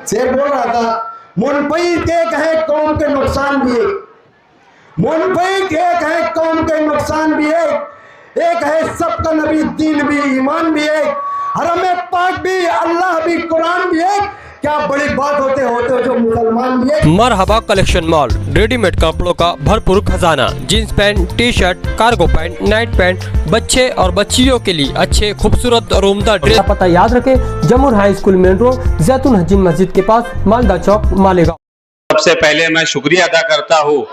शेर बोल रहा था, मुनफई के कहे कौम के नुकसान भी एक, मुनफई के कहे कौम के नुकसान भी एक है सबका नबी, दीन भी, ईमान भी एक, हरम पाक भी, अल्लाह भी, कुरान भी एक। क्या बड़ी बात होते होते जो मुसलमान भी एक। मरहबा कलेक्शन मॉल, रेडीमेड कपड़ों का भरपूर खजाना, jeans pant, T shirt, cargo pant, night pant, बच्चे और बच्चियों के लिए अच्छे खूबसूरत और उम्दा ड्रेस। पता याद रखें, जमुर हाई स्कूल मेन रोड, जैतून हजीन मस्जिद के पास, मालदा चौक, मालेगांव। सबसे पहले मैं शुक्रिया अदा करता हूँ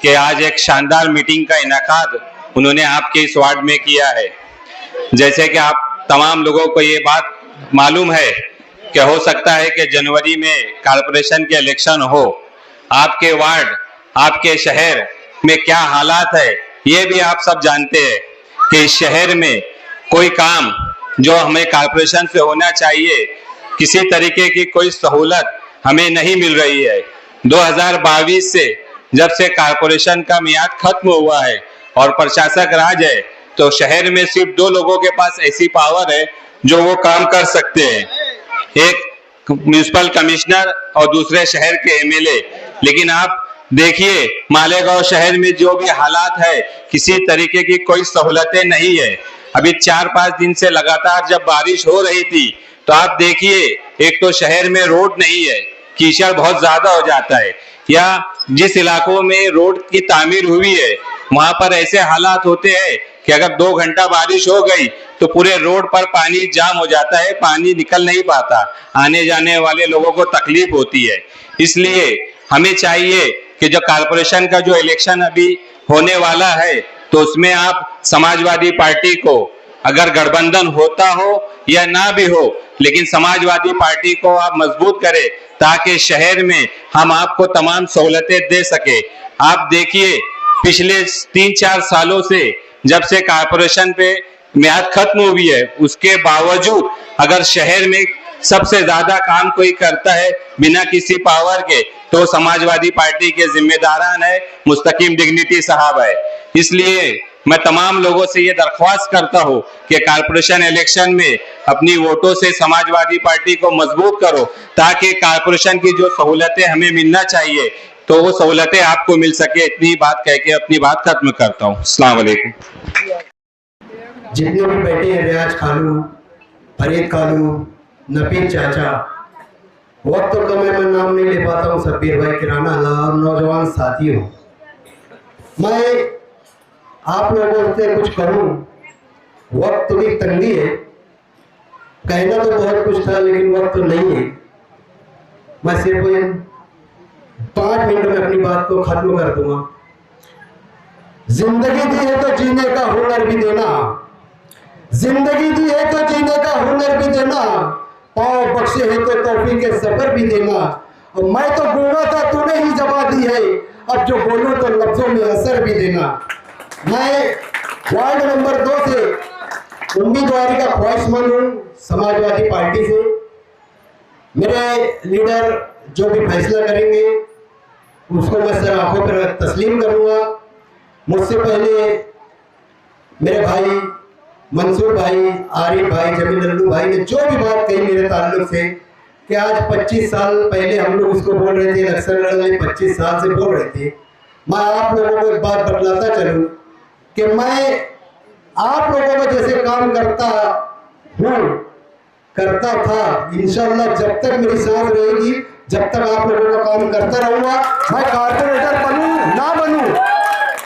कि आज एक शानदार मीटिंग का इनेकाद उन्होंने आपके इस वार्ड में किया है। जैसे कि आप तमाम लोगों को ये बात मालूम है कि हो सकता है कि जनवरी में कारपोरेशन के इलेक्शन हो, आपके वार्ड, आपके शहर में क्या हालात है ये भी आप सब जानते हैं कि इस शहर में कोई काम जो हमें कारपोरेशन से होना चाहिए, किसी तरीके की कोई सहूलत हमें नहीं मिल रही है। 2022 से जब से कारपोरेशन का मियाद खत्म हुआ है और प्रशासक राज है, तो शहर में सिर्फ 2 लोगों के पास ऐसी पावर है जो वो काम कर सकते हैं, एक म्युनिसिपल कमिश्नर और दूसरे शहर के एमएलए। लेकिन आप देखिए मालेगांव शहर में जो भी हालात है, किसी तरीके की कोई सहूलतें नहीं है। अभी 4-5 दिन से लगातार जब बारिश हो रही थी तो आप देखिए, एक तो शहर में रोड नहीं है, कीचड़ बहुत ज्यादा हो जाता है, या जिस इलाकों में रोड की तामीर हुई है वहां पर ऐसे हालात होते हैं कि अगर 2 घंटा बारिश हो गई तो पूरे रोड पर पानी जाम हो जाता है, पानी निकल नहीं पाता, आने जाने वाले लोगों को तकलीफ होती है। इसलिए हमें चाहिए कि जो कारपोरेशन का जो इलेक्शन अभी होने वाला है तो उसमें आप समाजवादी पार्टी को, अगर गठबंधन होता हो या ना भी हो, लेकिन समाजवादी पार्टी को आप मजबूत करें ताकि शहर में हम आपको तमाम सहूलतें दे सके। आप देखिए पिछले 3-4 सालों से जब से कारपोरेशन पे मियाद खत्म हुई है, उसके बावजूद अगर शहर में सबसे ज्यादा काम कोई करता है बिना किसी पावर के तो समाजवादी पार्टी के जिम्मेदारान है मुस्तकीम डिग्निटी साहब है। इसलिए मैं तमाम लोगों से ये दरख्वास्त करता हूँ कि कारपोरेशन इलेक्शन में अपनी वोटों से समाजवादी पार्टी को मजबूत करो ताकि कारपोरेशन की जो सहूलतें हमें मिलना चाहिए तो वो सहूलतें आपको मिल सके। इतनी बात कह के अपनी बात खत्म करता हूँ। अस्सलाम वालेकुम। जितने भी बैठे हैं, रियाज खालू, फरीद खालू, नबील चाचा, वक्त तो कम है, मैं नाम नहीं ले पाता हूँ, शब्बीर भाई, किराना और नौजवान साथियों, मैं आप लोगों से कुछ करूं, वक्त की तंगी है, कहना तो बहुत कुछ था लेकिन वक्त तो नहीं है। मैं सिर्फ 5 मिनट में अपनी बात को खत्म कर दूंगा। जिंदगी दी है तो जीने का हुनर भी देना, जिंदगी दी है तो जीने का हुनर भी देना, पाँव बख्शे है तो तौफीक के सफर भी देना। और मैं तो गूंगा था, तूने ही जवा दी है, अब जो बोलूं तो लफ्जों में असर भी देना। मैं वार्ड नंबर 2 से उम्मीदवारी का ख्वाहिशमंद हूँ समाजवादी पार्टी से। मेरे लीडर जो भी फैसला करेंगे उसको मैं सर आंखों पर तस्लीम करूँगा। मुझसे पहले मेरे भाई मंसूर भाई, आरिफ भाई, जमील लल्लू भाई ने जो भी बात कही मेरे ताल्लुक से कि आज 25 साल पहले हम लोग उसको बोल रहे थे, इलेक्शन लड़ने 25 साल से बोल रहे थे। मैं आप लोगों को एक बात बतलाता चलूँ कि मैं आप लोगों का जैसे काम करता हूँ, करता था, इंशाअल्लाह जब तक मेरी सांस रहेगी, जब तक आप लोगों का काम करता रहूंगा। मैं कारपोरेटर बनूं ना बनूं,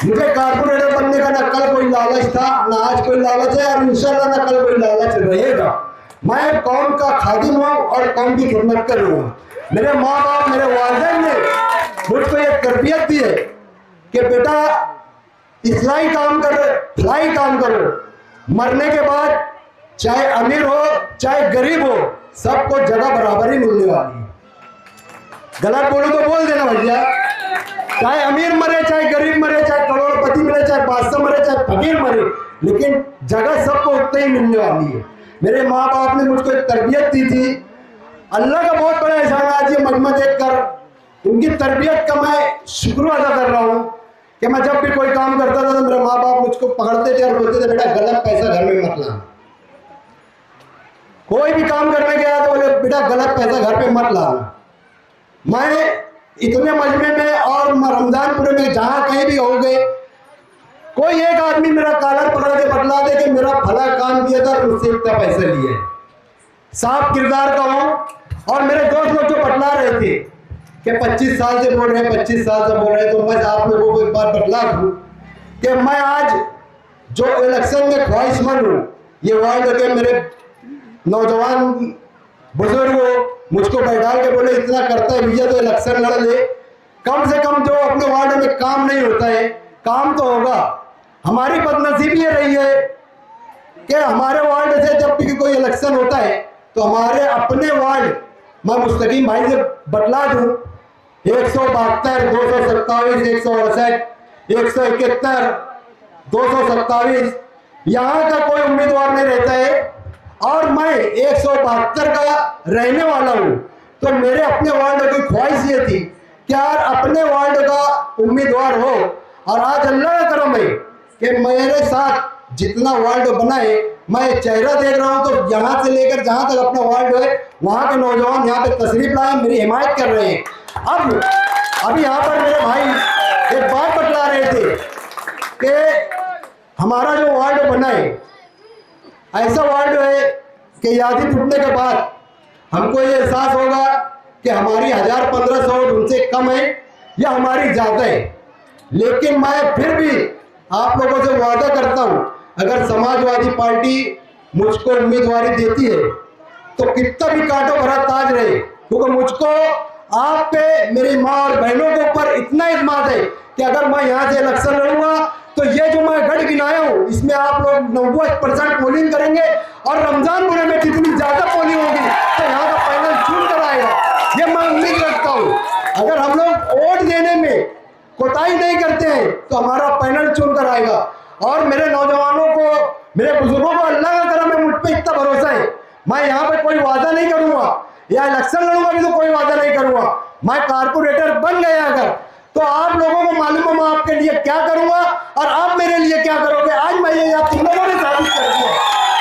मुझे कारपोरेटर बनने का ना कल कोई लालच था, ना आज कोई लालच है, और इंशाअल्लाह ना कल कोई लालच रहेगा। मैं कौम का खादिम हूँ और कौम की खिदमत करूँगा। मेरे माँ बाप, मेरे वालिदैन ने मुझको ये तरबियत दी है कि बेटा इस्लाही काम करो, फलाई काम करो, मरने के बाद चाहे अमीर हो चाहे गरीब हो सबको जगह बराबर ही मिलने वाली है। गलत बोलो तो बोल देना भैया, चाहे अमीर मरे चाहे गरीब मरे, चाहे करोड़पति मरे चाहे बादशाह मरे चाहे फकीर मरे, लेकिन जगह सबको उतनी ही मिलने वाली है। मेरे माँ बाप ने मुझको एक तरबियत दी थी, अल्लाह का बहुत बड़ा एहसान आज ये मजमा देख कर, उनकी तरबियत का मैं शुक्र अदा कर रहा हूँ कि मैं जब भी कोई काम करता था तो मेरे माँ बाप मुझको पकड़ते थे और बोलते थे बेटा गलत पैसा घर में मत लाना। कोई भी काम करने गया तो बोले बेटा गलत पैसा घर पे मत लाना। मैं इतने मजमे में और रमजानपुर में जहाँ कहीं भी हो गए, कोई एक आदमी मेरा कॉलर पकड़ के बतला दे कि मेरा भला काम किया था, मुझसे इतना पैसा लिए। साफ किरदार का हूँ। और मेरे दोस्त लोग जो बतला रहे थे कि 25 साल से बोल रहे हैं, 25 साल से बोल रहे हैं, तो मैं आप लोगों को एक बार बतला दूँ कि मैं आज जो इलेक्शन में ख्वाहिशमंद हूँ, ये वार्ड के मेरे नौजवान बुजुर्ग मुझको बैठा के बोले इतना करता है भैया तो इलेक्शन लड़ ले। कम से कम जो अपने वार्ड में काम नहीं होता है, काम तो होगा। हमारी बदनसीबी ये रही है कि हमारे वार्ड से जब भी कोई इलेक्शन होता है तो हमारे अपने वार्ड, मैं मुस्तकीम भाई से बतला दूं, 172, 227, 168, 171, 227 यहाँ का कोई उम्मीदवार नहीं रहता है। और मैं 172 का रहने वाला हूँ, तो मेरे अपने वार्ड की ख्वाहिश ये थी कि यार अपने वार्ड का उम्मीदवार हो। और आज अल्लाह का करम है कि मेरे साथ जितना वार्ड बना है, मैं चेहरा देख रहा हूँ तो यहाँ से लेकर जहाँ तक अपना वार्ड है वहाँ के नौजवान यहाँ पे तशरीफ लाए, मेरी हिमायत कर रहे हैं। अब अभी यहाँ पर मेरे भाई एक बात बतला रहे थे कि हमारा जो वार्ड बना है ऐसा वार्ड है कि यादी टूटने के बाद हमको ये एहसास होगा कि हमारी 1000-1500 वोट उनसे कम है या हमारी ज़्यादा है। लेकिन मैं फिर भी आप लोगों से वादा करता हूँ, अगर समाजवादी पार्टी मुझको उम्मीदवारी देती है तो कितना भी कांटो भरा ताज रहे, क्योंकि मुझको आप पे, मेरी माँ और बहनों के ऊपर इतना इत्मीनान है कि अगर मैं यहाँ से इलेक्शन लड़ूंगा तो ये जो मैं गढ़ गिनाया हूँ इसमें आप लोग 90% पोलिंग करेंगे और रमजानपुर में जितनी ज्यादा पोलिंग होगी तो यहाँ का पैनल चुन कर आएगा, ये मैं उम्मीद रखता हूँ। अगर हम लोग वोट देने में कोताही नहीं करते हैं तो हमारा पैनल चुन कर आएगा। और मेरे नौजवानों को, मेरे बुजुर्गों को अल्लाह का करम है, मुझ पर इतना भरोसा है। मैं यहाँ पे कोई वादा नहीं करूंगा या इलेक्शन लड़ूंगा भी तो कोई वादा नहीं करूंगा। मैं कारपोरेटर बन गया अगर तो आप लोगों को मालूम है मैं आपके लिए क्या करूंगा और आप मेरे लिए क्या करोगे। आज मैं ये आप तीनों ने साबित कर दिया।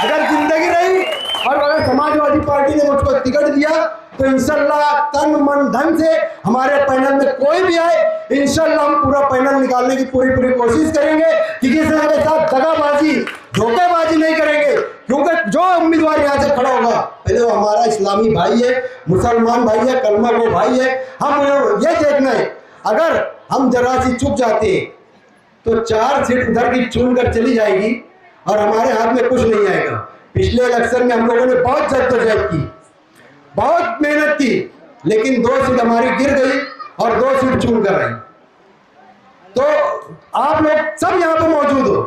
अगर जिंदगी रही और अगर समाजवादी पार्टी ने मुझको टिकट दिया तो इंशाल्लाह तन मन धन से हमारे पैनल में कोई भी आए, इंशाल्लाह हम पूरा पैनल निकालने की पूरी कोशिश करेंगे कि किसी के साथ दगाबाजी, धोखेबाजी नहीं करेंगे। क्योंकि जो उम्मीदवार यहाँ से खड़ा होगा पहले वो हमारा इस्लामी भाई है, मुसलमान भाई है, कलमा वो भाई है। हम ये देखना है, अगर हम जरा सी चुप जाते तो 4 सीट उधर की चुन कर चली जाएगी और हमारे हाथ में कुछ नहीं आएगा। पिछले इलेक्शन में हम लोगों ने बहुत जद्दोजहद की, बहुत मेहनत की, लेकिन 2 सीट हमारी गिर गई और 2 सीट चुन कर आई। तो आप लोग सब यहाँ पे मौजूद हो,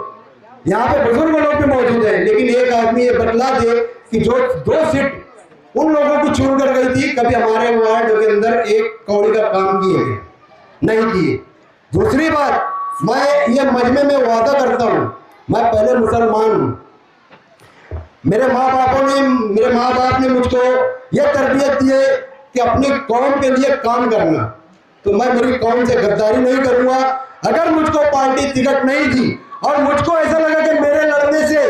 यहाँ पे बुजुर्ग लोग भी मौजूद हैं, लेकिन एक आदमी ये बतला दे कि जो 2 सीट उन लोगों को चुन कर गई थी, कभी हमारे वार्ड के अंदर एक कौड़ी का काम किए नहीं किए। दूसरी बात, मैं ये मजमे में वादा करता हूँ, मैं पहले मुसलमान हूँ। मेरे माँ बाप ने मुझको ये तरबियत दी है कि अपनी कौम के लिए काम करना, तो मैं मेरी कौम से गद्दारी नहीं करूंगा। अगर मुझको पार्टी टिकट नहीं दी और मुझको ऐसा लगा कि मेरे लड़ने से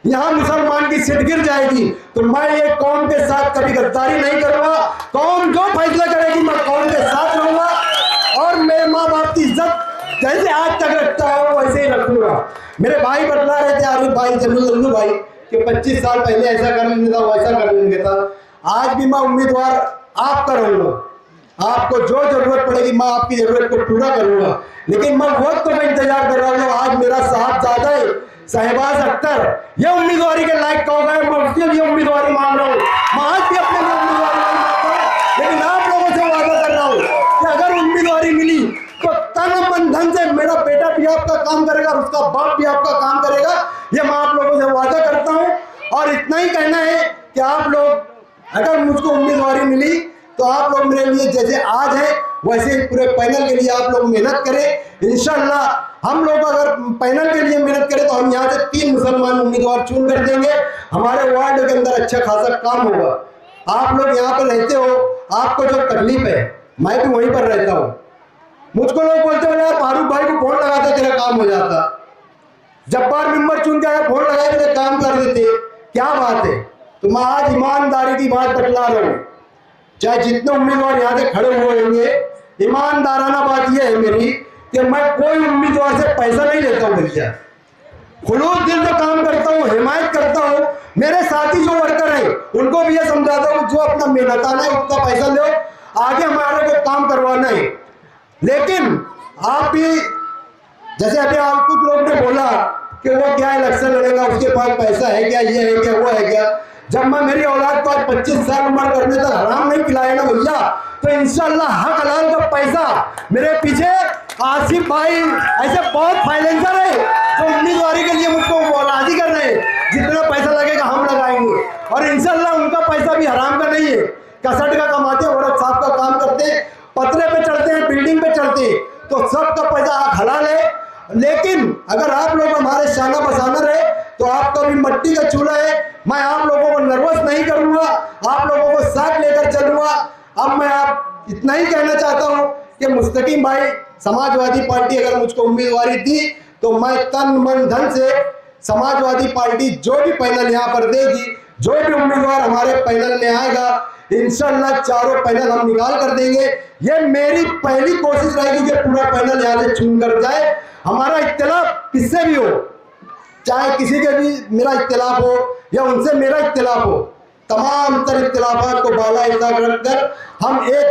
यहाँ मुसलमान की सीट गिर जाएगी तो मैं ये कौम के साथ कभी गद्दारी नहीं करूंगा। कौम जो फैसला करेगी मैं कौम के साथ रहूंगा और मेरे माँ बाप की इज्जत जैसे आज तक रखता है वैसे ही रखूंगा। मेरे भाई बतला रहे थे, आरिफ भाई, जमील भाई, कि 25 साल पहले ऐसा कर लेने था, वैसा कर लेने था। आज भी मैं उम्मीदवार आपका रहूंगा, आपको जो जरूरत पड़ेगी मैं आपकी जरूरत को पूरा करूंगा। लेकिन मैं वक्त में इंतजार कर रहा हूँ, आज मेरा साहबजादा है शहबाज अख्तर, ये उम्मीदवारी के लायक कहोगे, मैं उसके लिए उम्मीदवारी मांग रहा हूँ। मैं आज भी अपने लिए उम्मीदवारी नहीं मांगता, लेकिन आप लोगों से वादा कर रहा हूँ कि अगर उम्मीदवारी मिली तो तन मन धन से मेरा बेटा भी आपका काम करेगा, उसका बाप भी आपका काम करेगा, ये मैं आप लोगों से वादा करता हूँ। और इतना ही कहना है कि आप लोग अगर मुझको उम्मीदवारी मिली तो आप लोग मेरे लिए जैसे आज है वैसे ही पूरे पैनल के लिए आप लोग मेहनत करें। इंशाल्लाह हम लोग अगर पैनल के लिए मेहनत करें तो हम यहाँ से 3 मुसलमान उम्मीदवार चुन कर देंगे। हमारे वार्ड के अंदर अच्छा खासा काम होगा। आप लोग यहाँ पर रहते हो, आपको जो तकलीफ है मैं भी वहीं पर रहता हूँ। मुझको लोग बोलते हो यार फारूक भाई को फोन लगाता तेरा काम हो जाता, जब्बार मेंबर चुन के आया फोन लगाया तेरे काम कर देते, क्या बात है। तो मैं आज ईमानदारी की बात बतला रहा हूँ, चाहे जितने उम्मीदवार यहाँ से खड़े हुए होंगे, ईमानदाराना बात यह है मेरी कि मैं कोई उम्मीदवार से पैसा नहीं लेता हूँ भैया। खुलूस दिल से काम करता हूँ, हिमायत करता हूँ। मेरे साथी जो वर्कर हैं उनको भी ये समझाता हूँ जो अपना मेहनताना है उतना पैसा लो, आगे हमारे को काम करवाना है। लेकिन आप भी जैसे अभी आप कुछ लोग ने बोला कि वो क्या इलेक्शन लड़ेगा, उसके पास पैसा है क्या, ये है क्या, वो है क्या। जब मैं मेरी औलाद को आज 25 साल उम्र करने तक हराम नहीं खिलाया ना भैया, तो इंशाल्लाह हक हलाल का पैसा मेरे पीछे आसिफ भाई ऐसे बहुत फाइनेंसर है जो उम्मीदवारी के लिए मुझको राजी कर रहे हैं। जितना पैसा लगेगा हम लगाएंगे और इंशाल्लाह उनका पैसा भी हराम का नहीं है, कसट का कमाते हैं, औरत साहब का काम करते हैं, पतरे पे चढ़ते हैं, बिल्डिंग पे चढ़ते हैं, तो सबका पैसा हलाल है। लेकिन अगर आप लोग हमारे शाना बसाना रहे तो आपका भी मिट्टी का चूल्हा है। मैं आप लोगों को नर्वस नहीं करूंगा, आप लोगों को साथ लेकर चलूंगा। अब मैं आप इतना ही कहना चाहता हूं कि मुस्तकीम भाई, समाजवादी पार्टी अगर मुझको उम्मीदवारी दी तो मैं तन मन धन से समाजवादी पार्टी जो भी पैनल यहाँ पर देगी, जो भी उम्मीदवार हमारे पैनल में आएगा, इंशाल्लाह चारों पैनल हम निकाल कर देंगे। ये मेरी पहली कोशिश रहेगी कि पूरा पैनल यहाँ से चुन कर जाए। हमारा इख्तिलाफ किससे भी हो, चाहे किसी के भी मेरा इख्तिलाफ हो या उनसे मेरा इख्तिलाफ हो, तमाम तरह इख्तिलाफात को बाला इख्तिलाफ रखकर हम एक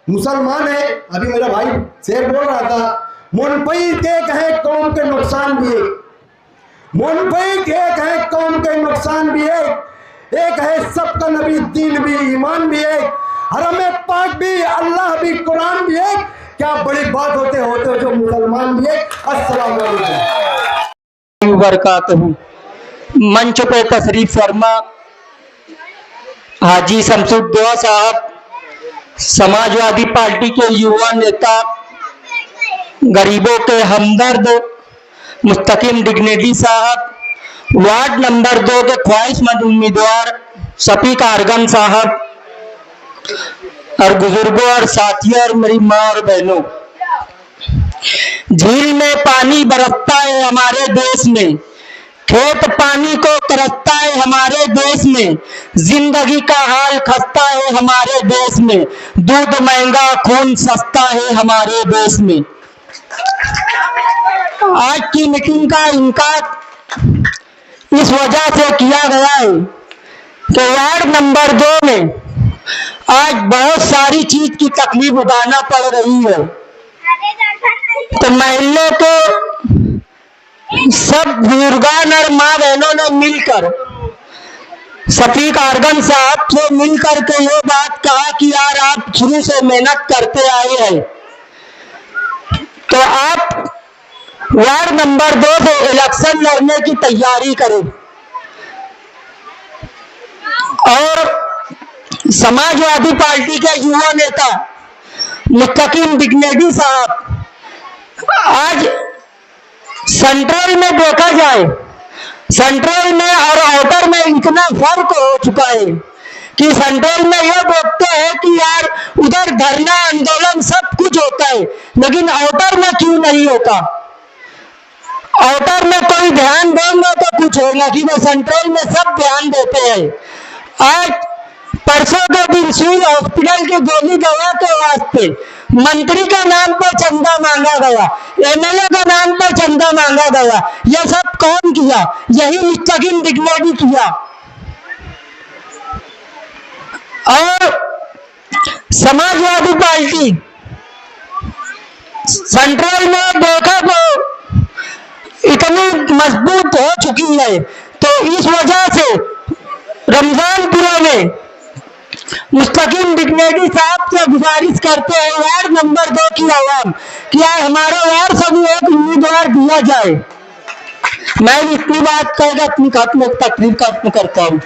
मुसलमान है। अभी मेरा भाई शेर बोल रहा था, मुनफई के कहे कौम के नुकसान भी है, मुनफई के कहे कौम के नुकसान भी है, एक है सबका नबी, दीन भी, ईमान भी है, हरम पाक भी, अल्लाह भी, कुरान भी है। क्या बड़ी बात होते होते जो मुसलमान भी है। अस्सलाम वालेकुम बरकातहू। मंच पे तशरीफ फरमा हाजी शमसुद्दौला साहब, समाजवादी पार्टी के युवा नेता, गरीबों के हमदर्द मुस्तकीम डिग्नेडी साहब, वार्ड नंबर 2 के ख्वाहिशमंद उम्मीदवार शफीक आरगन साहब, और बुजुर्गों और साथियों और मेरी माँ और बहनों, झील में पानी बरसता है हमारे देश में, खेत पानी को तरसता है हमारे देश में, जिंदगी का हाल खस्ता है हमारे देश में, दूध महंगा खून सस्ता है हमारे देश में। आज की मीटिंग का इनकाद इस वजह से किया गया है कि वार्ड नंबर 2 में आज बहुत सारी चीज की तकलीफ उठाना पड़ रही है। तो महल्ले के सब बुजुर्गान और माँ बहनों ने मिलकर शफीक आरगन साहब से मिलकर के ये बात कहा कि यार आप शुरू से मेहनत करते आए हैं, तो आप वार्ड नंबर 2 से इलेक्शन लड़ने की तैयारी करें। और समाजवादी पार्टी के युवा नेता मुस्तकीम डिग्नेडी साहब, आज सेंट्रल में देखा जाए, सेंट्रल में और आउटर में इतना फर्क हो चुका है कि सेंट्रल में यह देखते हैं कि यार उधर धरना आंदोलन सब कुछ होता है, लेकिन आउटर में क्यों नहीं होता। आउटर में कोई ध्यान देंगे तो कुछ होगा, कि वो सेंट्रल में सब ध्यान देते हैं। आज परसों के दिन सिविल हॉस्पिटल की गोली दवा के वास्ते मंत्री के नाम पर चंदा मांगा गया, एमएलए के नाम पर चंदा मांगा गया। यह सब कौन किया? यही मुस्तकीम डिग्नेडी किया। और समाजवादी पार्टी सेंट्रल में देखा तो इतनी मजबूत हो चुकी है, तो इस वजह से रमजानपुरा में मुस्तकीम डिग्नेडी साहब से गुजारिश करते हैं वार्ड नंबर 2 की आवाम, क्या हमारे वार्ड से भी एक उम्मीदवार दिया जाए। मैं इतनी बात कहकर अपनी तकरीर खत्म करता हूँ।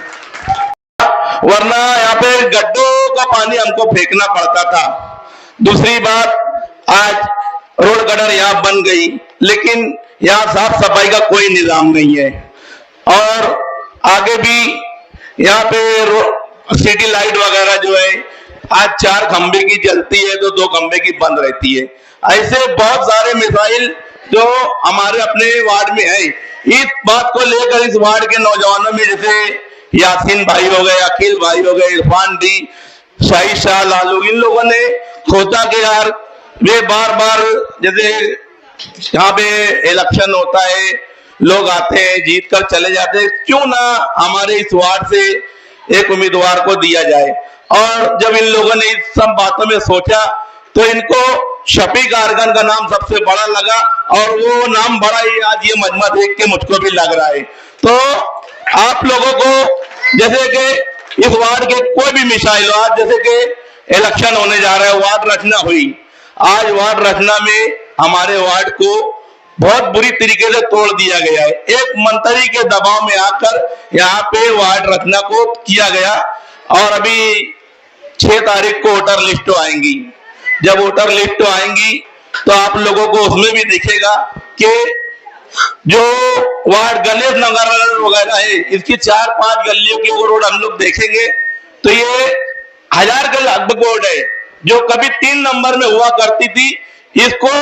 वरना यहाँ पे गड्ढों का पानी हमको फेंकना पड़ता था। दूसरी बात, आज रोड गटर यहाँ बन गई, लेकिन यहाँ साफ सफाई का कोई निजाम नहीं है। और आगे भी यहाँ पे सिटी लाइट वगैरह जो है, आज 4 खंबे की जलती है तो 2 खंबे की बंद रहती है। ऐसे बहुत सारे मिसाइल जो हमारे अपने वार्ड में है। इस बात को लेकर इस वार्ड के नौजवानों में, जैसे यासीन भाई हो गए, अखिल भाई हो गए, इरफान दी, शाही शाह लालू, इन लोगों ने खोजा कि यार वे बार बार जैसे यहाँ पे इलेक्शन होता है, लोग आते हैं जीत कर चले जाते हैं, क्यों ना हमारे इस वार्ड से एक उम्मीदवार को दिया जाए। और जब इन लोगों ने इस सब बातों में सोचा तो इनको शफीक आरगन का नाम सबसे बड़ा लगा, और वो नाम बड़ा ही आज ये मजमा देख के मुझको भी लग रहा है। तो आप लोगों को जैसे कि इस वार्ड के कोई भी मिसाइल, आज जैसे कि इलेक्शन होने जा रहा है, वार्ड रचना हुई, आज वार्ड रचना में हमारे वार्ड को बहुत बुरी तरीके से तोड़ दिया गया है। एक मंत्री के दबाव में आकर यहाँ पे वार्ड रचना को किया गया, और अभी 6 तारीख को वोटर लिस्ट आएंगी। जब वोटर लिस्ट आएंगी तो आप लोगों को उसमें भी दिखेगा कि जो वार्ड गणेश नगर वगैरह है, इसकी 4-5 गलियों की रोड हम लोग देखेंगे तो ये 1000 के लगभग रोड है, जो कभी 3 नंबर में हुआ करती थी। इसको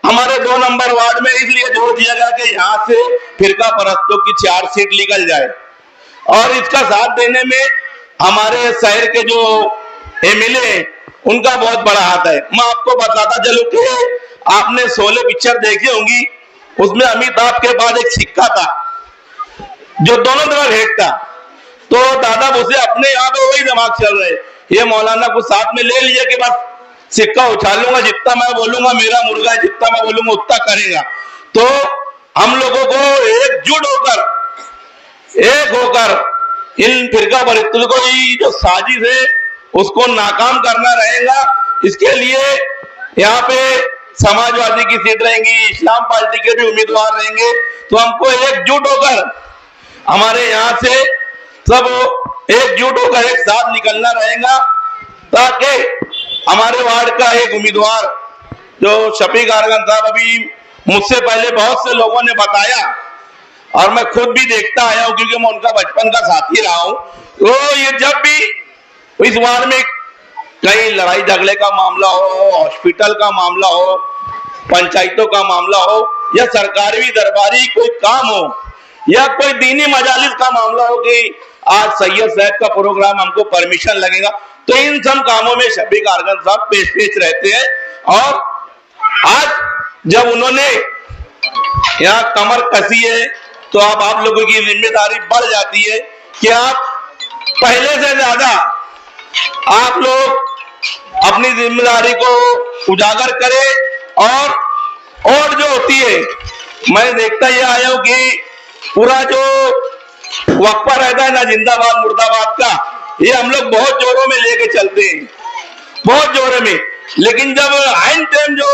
हमारे 2 नंबर वार्ड में इसलिए जोड़ दिया गया कि यहाँ से फिरका परस्तों की 4 सीट निकल जाए, और इसका साथ देने में हमारे शहर के जो एमएलए उनका बहुत बड़ा हाथ है। मैं आपको बताता चलूं कि आपने शोले पिक्चर देखी होंगी, उसमें अमिताभ के पास एक सिक्का था जो दोनों तरफ फेंकता, तो दादा उसे अपने यहाँ पे वही दिमाग चल रहे, ये मौलाना को साथ में ले लिया कि बस सिक्का उछालूंगा, जितना मैं बोलूंगा मेरा मुर्गा है, जितना मैं बोलूंगा उतना करेगा। तो हम लोगों को एक होकर इन फिरका परिस्थिति को जो साजिश है उसको नाकाम करना रहेगा। इसके लिए यहाँ पे समाजवादी की सीट रहेंगी, इस्लाम पार्टी के भी उम्मीदवार रहेंगे, तो हमको एकजुट होकर हमारे यहाँ से सब एकजुट होकर एक साथ निकलना रहेगा, ताकि हमारे वार्ड का एक उम्मीदवार जो शफीक आरगन साहब, अभी मुझसे पहले बहुत से लोगों ने बताया और मैं खुद भी देखता आया हूं क्योंकि मैं उनका बचपन का साथी रहा हूं, तो ये जब भी इस वार्ड में कहीं लड़ाई झगड़े का मामला हो, हॉस्पिटल का मामला हो, पंचायतों का मामला हो, या सरकारी दरबारी कोई काम हो, या कोई दीनी मजालिस का मामला हो कि आज सैयद साहब का प्रोग्राम हमको परमिशन लगेगा, तो इन सब कामों में शफीक आरगन साहब पेश रहते हैं। और आज जब उन्होंने यहाँ कमर कसी है तो अब आप लोगों की जिम्मेदारी बढ़ जाती है कि आप पहले से ज्यादा आप लोग अपनी जिम्मेदारी को उजागर करें। और जो होती है, मैं देखता ही आया हूं कि पूरा जो वक्फा रहता है ना जिंदाबाद मुर्दाबाद का, ये हम लोग बहुत जोरों में लेके चलते हैं, बहुत जोरों में, लेकिन जब आइन टाइम जो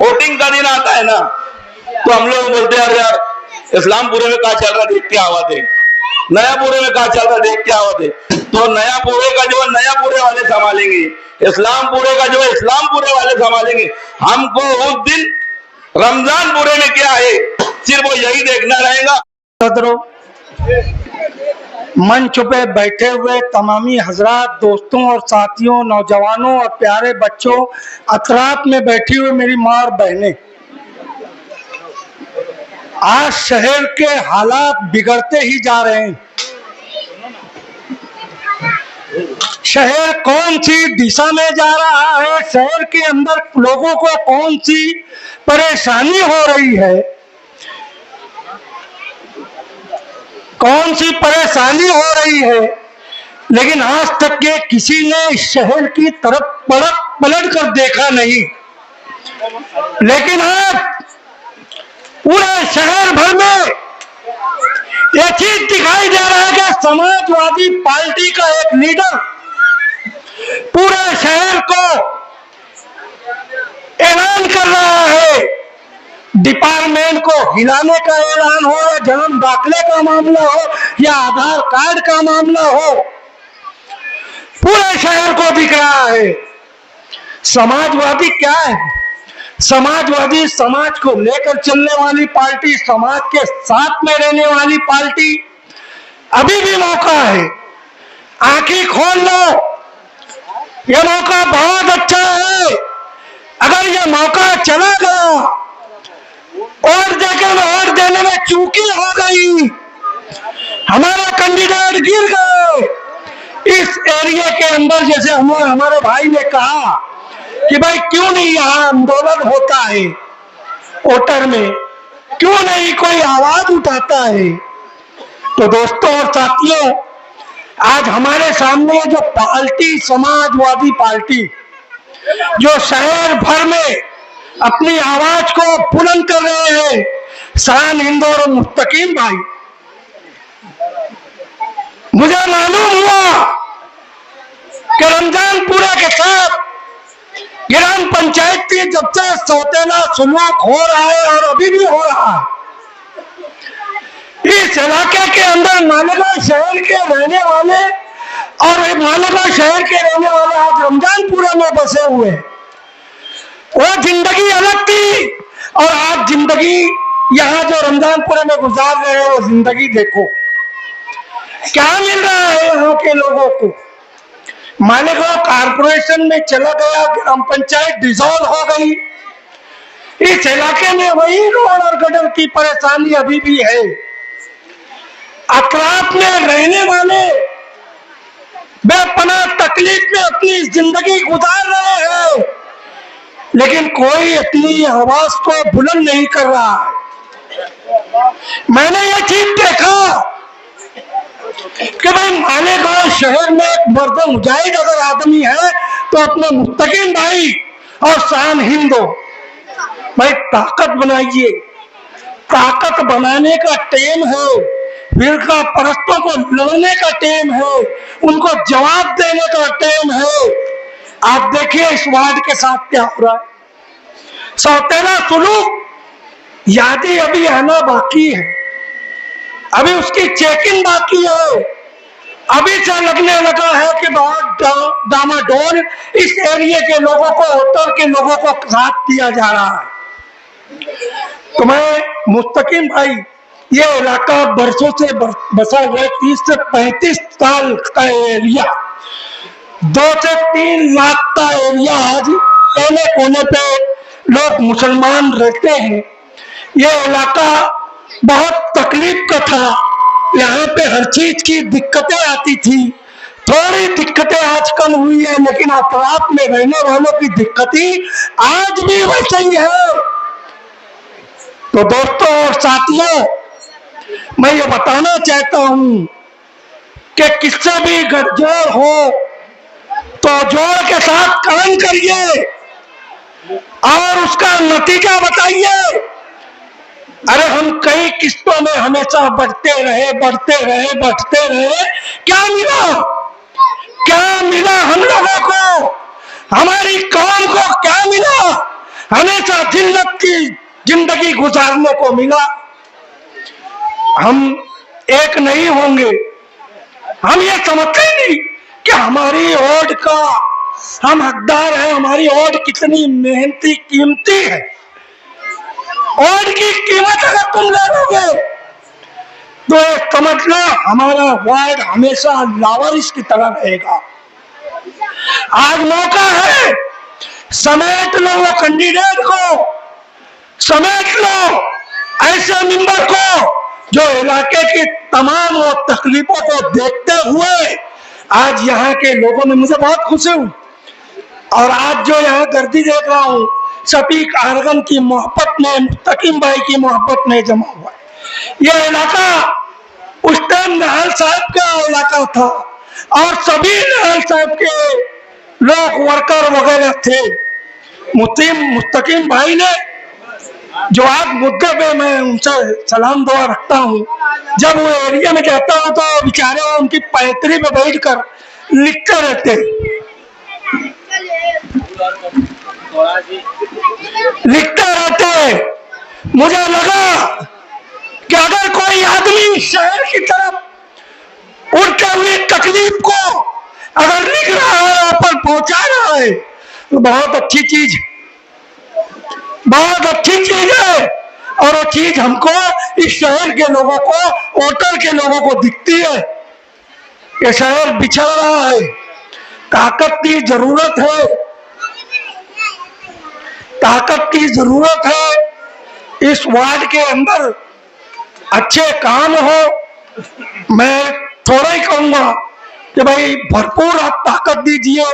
वोटिंग का दिन आता है ना तो हम लोग बोलते हैं यार इस्लामपुरे में क्या चल रहा देख के आवा दे, नयापुरे में क्या चल रहा देख के आवा दे। तो नयापुरे का जो नयापुरे वाले संभालेंगे, इस्लामपुरे का जो इस्लामपुरे वाले संभालेंगे। हमको उस दिन रमजानपुरे में क्या है सिर्फ वो यही देखना रहेगा। मंच पे बैठे हुए तमामी हजरात, दोस्तों और साथियों, नौजवानों और प्यारे बच्चों, अतराफ में बैठी हुई मेरी माँ और बहनें, आज शहर के हालात बिगड़ते ही जा रहे हैं। शहर कौन सी दिशा में जा रहा है, शहर के अंदर लोगों को कौन सी परेशानी हो रही है, कौन सी परेशानी हो रही है, लेकिन आज तक के किसी ने इस शहर की तरफ पलट कर देखा नहीं। लेकिन आज पूरे शहर भर में यह चीज दिखाई दे रहा है कि समाजवादी पार्टी का एक लीडर पूरे शहर को ऐलान कर रहा है, डिपार्टमेंट को हिलाने का ऐलान हो, या जन्म दाखिले का मामला हो, या आधार कार्ड का मामला हो, पूरे शहर को दिख रहा है। समाजवादी क्या है? समाजवादी समाज को लेकर चलने वाली पार्टी, समाज के साथ में रहने वाली पार्टी। अभी भी मौका है, आंखें खोल लो, यह मौका बहुत अच्छा है। अगर यह मौका चला गया और देकर वोट देने में चूकी हो गई, हमारा कैंडिडेट गिर गए, इस एरिया के अंदर जैसे हमारे भाई ने कहा कि भाई क्यों नहीं यहाँ आंदोलन होता है, वोटर में क्यों नहीं कोई आवाज उठाता है। तो दोस्तों और साथियों, आज हमारे सामने जो पार्टी, समाजवादी पार्टी, जो शहर भर में अपनी आवाज को बुलंद कर रहे हैं, शान हिंद और मुस्तकीम भाई, मुझे मालूम हुआ कि रमजानपुरा के साथ ग्राम पंचायत की जब से सौतेला सुलूक हो रहा है और अभी भी हो रहा है, इस इलाके के अंदर मालेगांव शहर के रहने वाले और मालेगांव शहर के रहने वाले आज रमजानपुरा में बसे हुए, वो जिंदगी अलग थी और आज जिंदगी यहाँ जो रमजानपुरा में गुजार रहे हैं वो जिंदगी देखो क्या मिल रहा है यहाँ के लोगों को। मालेगांव कारपोरेशन में चला गया, ग्राम पंचायत डिसॉल्व हो गई, इस इलाके में वही रोड और गटर की परेशानी अभी भी है। अतराफ में रहने वाले बेपनाह तकलीफ में अपनी जिंदगी गुजार रहे हैं, लेकिन कोई अपनी आवाज को बुलंद नहीं कर रहा है। मैंने ये चीज देखा कि भाई मालेगांव शहर में एक मर्द मुजाहिद अगर आदमी है तो अपने मुस्तकीम भाई और शान हिंदो भाई ताकत बनाइए। ताकत बनाने का टाइम है, फिरका परस्तों को लड़ने का टाइम है, उनको जवाब देने का टाइम है। आप देखिए इस वार्ड के साथ क्या हो रहा है। सौतेला सुलूक यादी अभी आना बाकी है, अभी उसकी चेकिंग बाकी है। अभी से लगने लगा है कि बहुत डामाडोल इस एरिया के लोगों को, होटल के लोगों को साथ दिया जा रहा है। तो मैं मुस्तकीम भाई, ये इलाका बरसों से बसा हुआ 30 से 35 साल का एरिया, 2 से 3 लाख का एरिया, आज कोने कोने पे लोग मुसलमान रहते हैं। ये इलाका बहुत तकलीफ का था, यहाँ पे हर चीज की दिक्कतें आती थी। थोड़ी दिक्कतें आज कम हुई है, लेकिन अतराफ में रहने वालों की दिक्कतें आज भी वैसे ही है। तो दोस्तों और साथियों, मैं ये बताना चाहता हूं कि किससे भी गठजोड़ हो तो जोड़ के साथ काम करिए और उसका नतीजा बताइए। अरे हम कई किस्तों में हमेशा बढ़ते रहे, क्या मिला? क्या मिला हम लोगों को, हमारी कौम को क्या मिला? हमेशा जिल्लत की जिंदगी गुजारने को मिला। हम एक नहीं होंगे, हम ये समझते नहीं कि हमारी वोट का हम हकदार हैं, हमारी वोट कितनी मेहनती कीमती है। वोट की कीमत अगर तुम ले लोगे तो समझ लो हमारा वार्ड हमेशा लावारिस की तरह रहेगा। आज मौका है, समेट लो वो कैंडिडेट को, समेट लो ऐसे मेंबर को जो इलाके की तमाम वो तकलीफों को देखते हुए आज यहाँ के लोगों में, मुझे बहुत खुशी हुई। और आज जो यहाँ गर्दी देख रहा हूँ, शफीक आरगन की मोहब्बत में, मुस्तकीम भाई की मोहब्बत में जमा हुआ है। यह इलाका उस टाइम निहाल साहब का इलाका था और सभी निहाल साहब के लोग वर्कर वगैरह थे। मुस्तकीम भाई ने जो आज मुद्दे पे मैं उनसे सलाम दुआ रखता हूँ, जब वो एरिया में जाता हूँ तो बेचारे उनकी पैतरी में बैठकर लिखते रहते मुझे लगा कि अगर कोई आदमी शहर की तरफ उड़ते हुए तकलीफ को अगर लिख रहा है, पर पहुंचा रहा है, तो बहुत अच्छी चीज है। और वो चीज हमको, इस शहर के लोगों को, वोटर के लोगों को दिखती है। ये शहर बिछड़ रहा है, ताकत की जरूरत है, ताकत की जरूरत है। इस वार्ड के अंदर अच्छे काम हो। मैं थोड़ा ही कहूंगा कि भाई भरपूर आप ताकत दीजिए,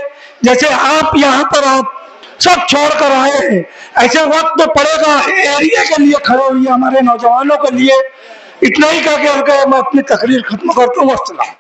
जैसे आप यहाँ पर आप सब छोड़ कर आए हैं, ऐसे वक्त तो पड़ेगा एरिया के लिए खड़े हुए हमारे नौजवानों के लिए। इतना ही कह के मैं अपनी तकरीर खत्म करता हूँ। अस्सलाम।